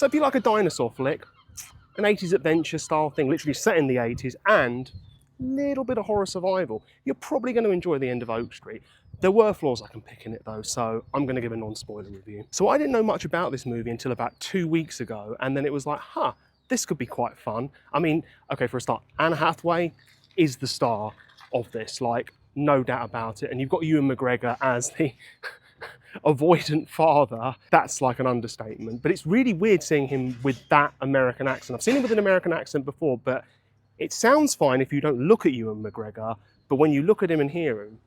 So if you like a dinosaur flick, an 80s adventure style thing, literally set in the 80s, and a little bit of horror survival, you're probably going to enjoy the end of Oak Street. There were flaws I can pick in it though, so I'm going to give a non-spoiler review. So I didn't know much about this movie until about 2 weeks ago, and then it was like, this could be quite fun. I mean, okay, for a start, Anne Hathaway is the star of this, like, no doubt about it. And you've got Ewan McGregor as the avoidant father. That's like an understatement. But it's really weird seeing him with that American accent. I've seen him with an American accent before, but it sounds fine if you don't look at Ewan McGregor. But when you look at him and hear him,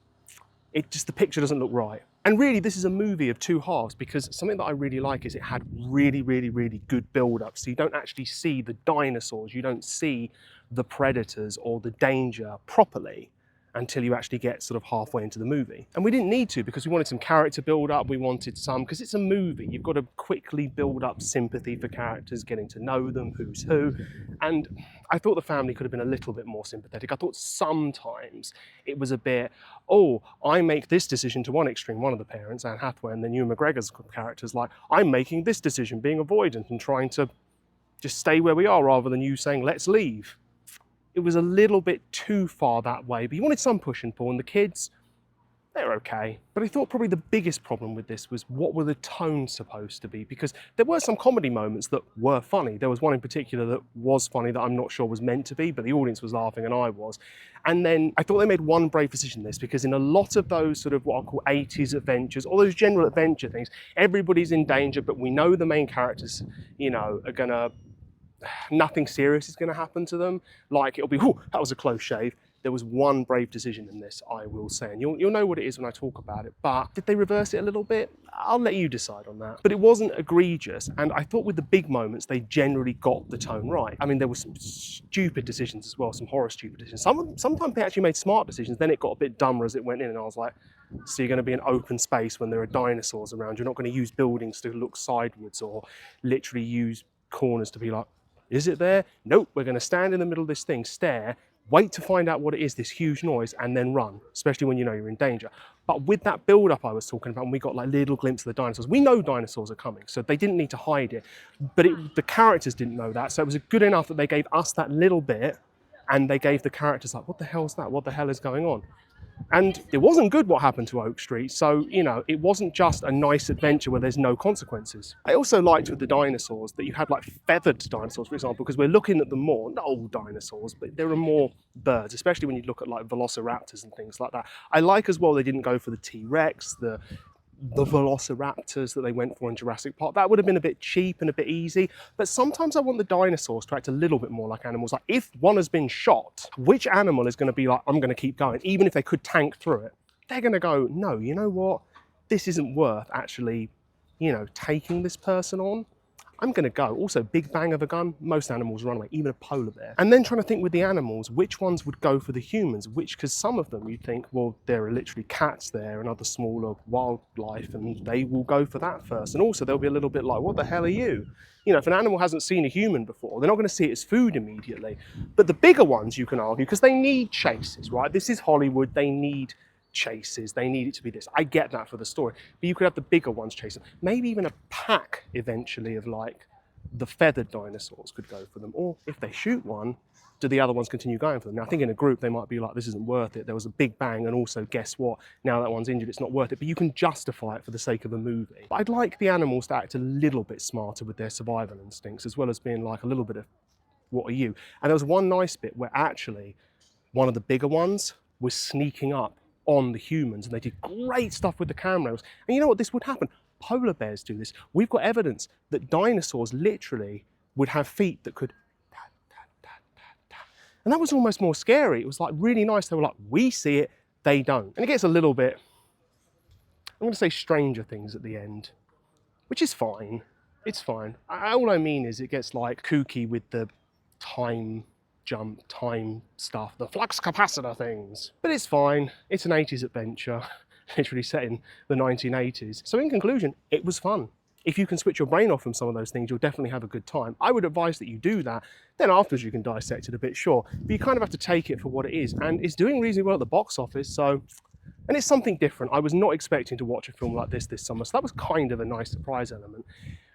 the picture doesn't look right. And really, this is a movie of two halves, because something that I really like is it had really, really, really good build-up. So you don't actually see the dinosaurs, you don't see the predators or the danger properly until you actually get sort of halfway into the movie. And we didn't need to, because we wanted some character build-up, we wanted some, because it's a movie, you've got to quickly build up sympathy for characters, getting to know them, who's who. And I thought the family could have been a little bit more sympathetic. I thought sometimes it was a bit, oh, I make this decision to one extreme, one of the parents, Anne Hathaway, and then Ewan McGregor's character's like, I'm making this decision, being avoidant and trying to just stay where we are rather than you saying, let's leave. It was a little bit too far that way, but you wanted some push and pull, and the kids, they're okay. But I thought probably the biggest problem with this was, what were the tones supposed to be? Because there were some comedy moments that were funny. There was one in particular that was funny that I'm not sure was meant to be, but the audience was laughing and I was. And then I thought they made one brave decision in this, because in a lot of those sort of what I'll call 80s adventures, or those general adventure things, everybody's in danger, but we know the main characters, you know, are gonna, nothing serious is going to happen to them. Like, it'll be, whew, that was a close shave. There was one brave decision in this, I will say, and you'll know what it is when I talk about it. But did they reverse it a little bit? I'll let you decide on that. But it wasn't egregious, and I thought with the big moments, they generally got the tone right. I mean, there were some stupid decisions as well, some horror stupid decisions. Sometimes they actually made smart decisions, then it got a bit dumber as it went in, and I was like, so you're going to be in open space when there are dinosaurs around. You're not going to use buildings to look sideways, or literally use corners to be like, is it there? Nope, we're going to stand in the middle of this thing, stare, wait to find out what it is, this huge noise, and then run, especially when you know you're in danger. But with that build-up I was talking about, and we got like little glimpses of the dinosaurs, we know dinosaurs are coming, so they didn't need to hide it. But the characters didn't know that, so it was good enough that they gave us that little bit, and they gave the characters like, what the hell is that? What the hell is going on? And it wasn't good what happened to Oak Street, so, you know, it wasn't just a nice adventure where there's no consequences. I also liked with the dinosaurs that you had like feathered dinosaurs, for example, because we're looking at them more, not old dinosaurs, but there are more birds, especially when you look at like velociraptors and things like that. I like as well they didn't go for the T-Rex, the velociraptors that they went for in Jurassic Park. That would have been a bit cheap and a bit easy, but sometimes I want the dinosaurs to act a little bit more like animals. Like, if one has been shot, which animal is going to be like, I'm going to keep going, even if they could tank through it? They're going to go, no, you know what? This isn't worth actually, you know, taking this person on. I'm going to go. Also, big bang of a gun, most animals run away, even a polar bear. And then trying to think with the animals, which ones would go for the humans? Because some of them you'd think, well, there are literally cats there and other smaller wildlife, and they will go for that first. And also they'll be a little bit like, what the hell are you? You know, if an animal hasn't seen a human before, they're not going to see it as food immediately. But the bigger ones, you can argue, because they need chases, right? This is Hollywood, they need chases, they need it to be this. I get that for the story, but you could have the bigger ones chasing. Maybe even a pack eventually of like the feathered dinosaurs could go for them, or if they shoot one, do the other ones continue going for them? Now I think in a group they might be like, this isn't worth it, there was a big bang, and also guess what, now that one's injured, it's not worth it. But you can justify it for the sake of a movie. But I'd like the animals to act a little bit smarter with their survival instincts, as well as being like a little bit of, what are you? And there was one nice bit where actually one of the bigger ones was sneaking up on the humans, and they did great stuff with the cameras. And you know what, this would happen. Polar bears do this. We've got evidence that dinosaurs literally would have feet that could tat, tat, tat, tat, tat. And that was almost more scary. It was like really nice. They were like, we see it, they don't. And it gets a little bit, I'm going to say Stranger Things at the end, which is fine. It's fine. All I mean is it gets like kooky with the time jump, time stuff, the flux capacitor things. But it's fine. It's an 80s adventure, literally set in the 1980s. So in conclusion, it was fun. If you can switch your brain off from some of those things, you'll definitely have a good time. I would advise that you do that. Then afterwards you can dissect it a bit, sure. But you kind of have to take it for what it is. And it's doing reasonably well at the box office, so... And it's something different. I was not expecting to watch a film like this summer, so that was kind of a nice surprise element.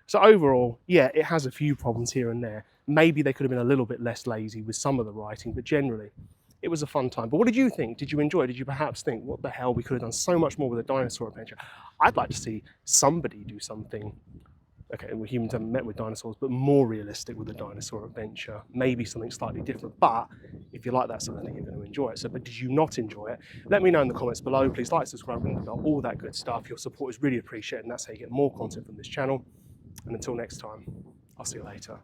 So overall, yeah, it has a few problems here and there. Maybe they could have been a little bit less lazy with some of the writing, but generally, it was a fun time. But what did you think? Did you enjoy it? Did you perhaps think, what the hell, we could have done so much more with a dinosaur adventure? I'd like to see somebody do something, okay, well, humans haven't met with dinosaurs, but more realistic with a dinosaur adventure. Maybe something slightly different, but if you like that sort of thing, you're going to enjoy it. So, but did you not enjoy it? Let me know in the comments below. Please like, subscribe, ring the bell, all that good stuff. Your support is really appreciated, and that's how you get more content from this channel. And until next time, I'll see you later.